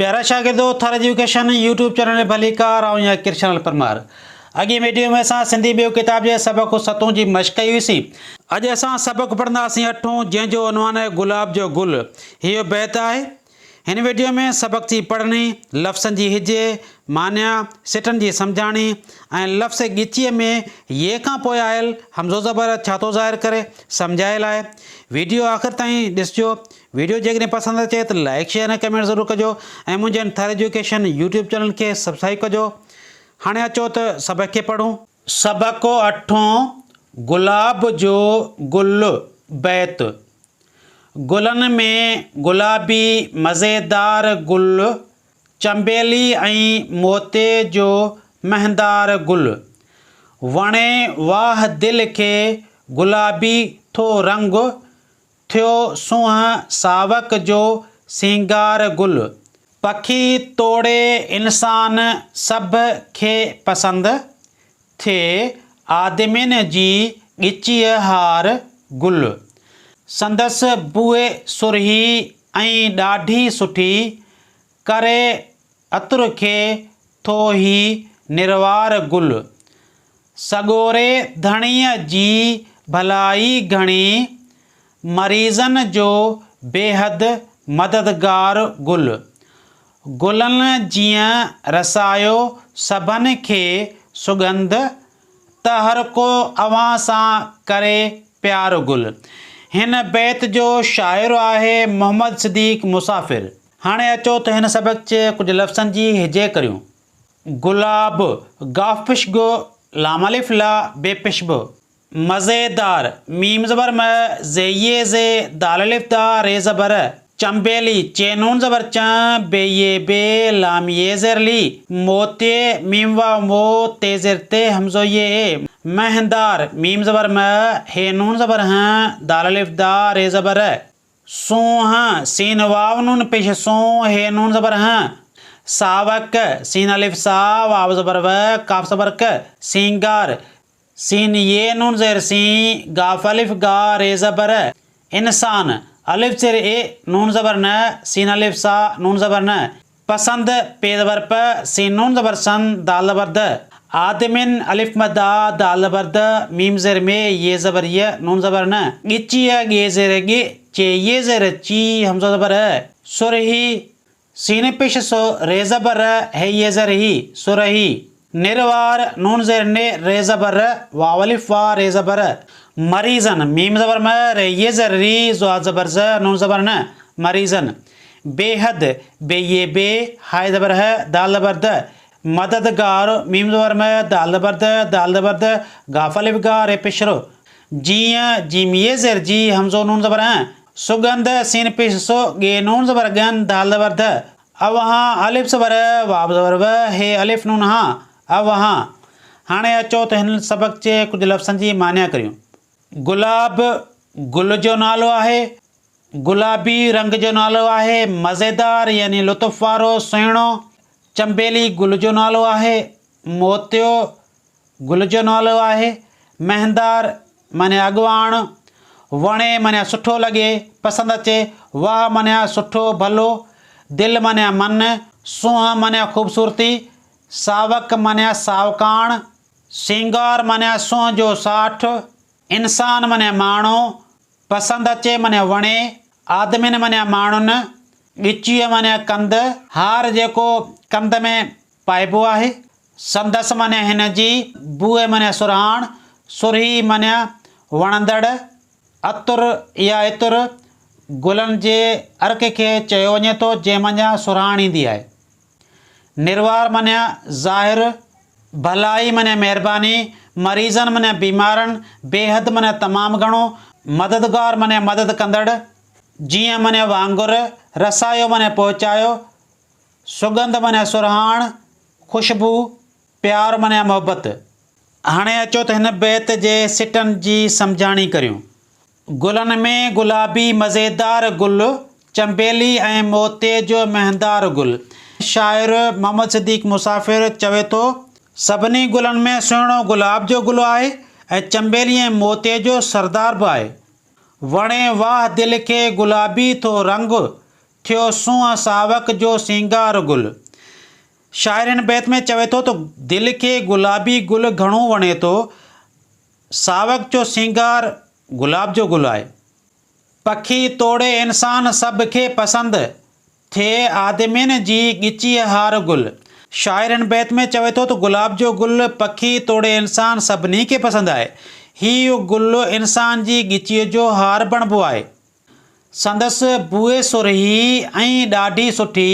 प्यारा शागिर्दो थर education YouTube channel भलीकार ऐं कृष्णल परमार। अॻे वीडियो में असां सिंधी ॿियो किताब जे सबक़ 7 जी मश्क कई हुईसीं। अॼु असां सबक़ पढ़ंदासीं 8 जंहिंजो उनवान आहे गुलाब जो गुल। इहो बैत आहे। हिन वीडियो में सबक़ जी पढ़णी, लफ़्ज़नि जी हिजे, मान्या, सिटनि जी सम्झाणी ऐं लफ़्ज़ ॻिचीअ में ये खां पोइ आयल हमज़ो ज़बर छा थो ज़ाहिर करे सम्झायल आहे। वीडियो आख़िर ताईं ॾिसिजो। वीडियो जेकॾहिं पसंदि अचे त लाइक शेयर ऐं कमेंट ज़रूरु कजो ऐं मुंहिंजे थर एजुकेशन यूट्यूब चैनल खे सब्सक्राइब कजो। हाणे अचो त सबक़ खे पढ़ूं। सबक़ 8 गुलाब जो गुल बैत। गुलनि में गुलाबी मज़ेदार गुल, चंबेली ऐं मोते जो महंदार गुल। वणे वाह दिलि खे गुलाबी थो रंग, थियो सूंहं सावक जो सिंगार गुल। पखी तोड़े इंसान सभ खे पसंदि, थिए आदमियुनि जी ॻिचीअ हार गुल। संदसि बूहे सुरही ऐं ॾाढी सुठी, करे अतर खे थो ही निरवार गुल। सॻोरे धणीअ जी भलाई घणी, मरीज़नि जो बेहद मददगार गुल। गुलनि जीअं रसायो सभिनी खे सुगंध, त हर को अव्हां सां करे प्यार गुल। हिन बैत जो शाइर आहे मोहम्मद सिद्दीक़ मुसाफ़िर। हाणे अचो त हिन सबक़ जे कुझु लफ़्ज़नि जी हिजे करियूं। गुलाब गाफ़िशगो लाम अलिफ ला बेपिशब। मज़ेदार मीम ज़बर म ज़े ज़े दाल अलिफ दा रे ज़बर। चंबेली चे नून ज़बर च बे ये बे लाम ये ज़ेर ली। मोते मीम वा मो ते ज़ेर ते हमज़ो ये ए। महंदार मीम ज़बर म हे नून ज़बर ह दाल अलिफ दा रे ज़बर। सूंह सीन वाव नून पेश सो हे नून ज़बर ह। सावक सीन अलिफ सा वाव ज़बर व काफ ज़बर क। सिंगार सीन ये नून ज़ेर सी गाफ अलिफ गा रे ज़बर। इंसान अलिफ ज़ेर ए नून ज़बर न सीन अलिफ सा नून ज़बर न। पसंद पे ज़बर प scene Noon ज़बर sun dal ज़बर the. आदमिन अलिफ म दा दाल ज़बर द मीम ज़ेर में ये ज़बर य नून ज़बर न। ॻिचीअ गे ज़ेर गे चे ये ज़ेर ची हमज़ो ज़बर है। सुरही सीन पेश सो रे ज़बर है ये ज़र ही सुरही। निरवार नून ज़ेर ने रे ज़बर वाव अलिफ वा रे ज़बर। मरीज़न मीम ज़बर म रे ये ज़र री ज़ा ज़बर ज़ नून ज़बर न मरीज़न। बेहद बे ये बे हाय ज़बर है दाल ज़बर द। मददगार मीम ज़बर म दाल ज़बर द गाफ अलिफ गा रे पेशरो। जीअं जीम ये ज़ेर जी हमज़ो नून ज़बर ह। सुगंध सीन पेश सो गे नून ज़बर गन दाल ज़बर द। अवहां अलिफ ज़बर वाव ज़बर व हे अलिफ नून हा अवहां। हाणे अचो त हिन सबक़ जे कुझु लफ़्ज़नि जी मान्या करियूं। गुलाब गुल जो नालो आहे। गुलाबी रंग जो नालो आहे। मज़ेदार यानी लुत्फ़ वारो सुहिणो। चंबेली गुल जो नालो आहे। मोतियो गुल जो नालो आहे। महंदार माने अॻवाण। वणे माने सुठो लॻे पसंदि अचे। वाह माने सुठो भलो। दिलि माने मन। सूंहं माने ख़ूबसूरती। सावक माने सावकाण। सिंगार माने सूंहं जो साठ। इंसान माने माण्हू। पसंदि अचे माने वणे। आदमिन माने माण्हुनि। ॻिचीअ माने कंद। हार जेको कंद में पाइबो आहे। संदसि माने हिन जी। बूहे माने सुरहाण। सुरही माने वणंदड़। अतुर या इतुर गुलनि जे अर्क खे चयो वञे थो जंहिं मञा सुरहाण ईंदी आहे। निरवार माने ज़ाहिर। भलाई माने महिरबानी। मरीज़न माने बीमारनि। बेहद माने तमामु घणो। मददगार माने मदद कंदड़। जीअं माने वांगुरु। रसायो माने पहुचायो। सुगंध माने सुरहाण। ख़ुशबू। प्यार माने मोहबत। हाणे अचो त हिन बैत जे सिटनि जी सम्झाणी करियूं। गुलनि में गुलाबी मज़ेदार गुल, चंबेली ऐं मोते जो महंदार गुल। शाइर मोहम्मद सिद्दीक़ मुसाफ़िर चवे थो सभिनी गुलनि में सुहिणो गुलाब जो गुल आहे ऐं चंबेली ऐं मोते जो सरदार बि आहे। वणे वाह दिलि खे गुलाबी थो रंग, थियो सूंहं सावक जो सिंगार गुल। शाइर हिन बैत में चवे थो त दिलि खे गुलाबी गुल घणो वणे थो, सावक जो सिंगार गुलाब जो गुल आहे। पखी तोड़े इंसान सभ खे पसंदि, थिए आदमियुनि जी ॻिची हार गुल। शाइर हिन बैत में चवे थो त गुलाब जो गुल पखी तोड़े इंसान सभिनी खे पसंदि आहे। हीउ गुल इंसान जी ॻिचीअ जो हार बणिबो आहे। संदसि बुए सुरही ऐं ॾाढी सुठी,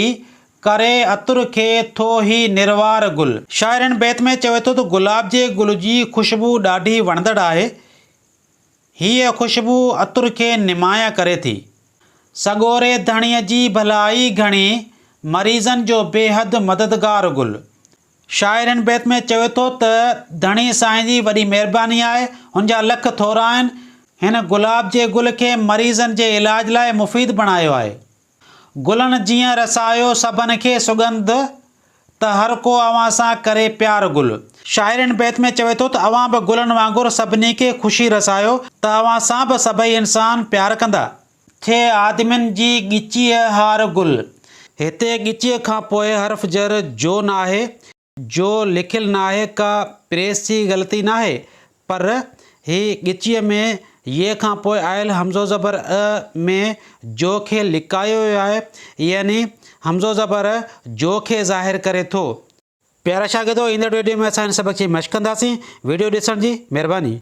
करे अतुर खे थो ही निर्वार गुल। शाइर हिन बैत में चवे थो त गुलाब जे गुल जी ख़ुशबू ॾाढी वणंदड़ आहे। हीअ ख़ुशबू अतुर खे निमाया करे थी। सॻोरे धणीअ जी भलाई घणी, मरीज़नि जो बेहद मददगार गुल। शाइर हिन बैत में चवे थो त धणी साईं जी वॾी महिरबानी आहे, हुन जा लख थोरा आहिनि। हिन गुलाब जे गुल खे मरीज़नि जे इलाज लाइ मुफ़ीद बणायो आहे। गुलनि जीअं रसायो सभिनि खे सुगंध, त हर को अव्हां सां करे प्यार गुल। शाइर हिन बैत में चवे थो त अव्हां बि गुलनि वांगुरु सभिनी खे ख़ुशी रसायो, त अव्हां सां बि सभई इंसान प्यार कंदा। थिए आदमियुनि जी ॻिचीअ हार गुल। हिते ॻिचीअ खां पोइ हर्फ़ जर जो न आहे, जो लिखियलु न आहे, का प्रेस जी ग़लती न आहे, पर ही ॻिचीअ में ये खां पोइ आयल हमज़ो ज़बर अ में जो खे लिकायो वियो आहे, यानी हमज़ो ज़बर जो खे ज़ाहिर करे थो। प्यारा शागिर्दो, ईंदड़ वीडियो में असां हिन सबक़ जी मश्क़ कंदासीं। वीडियो ॾिसण जी महिरबानी।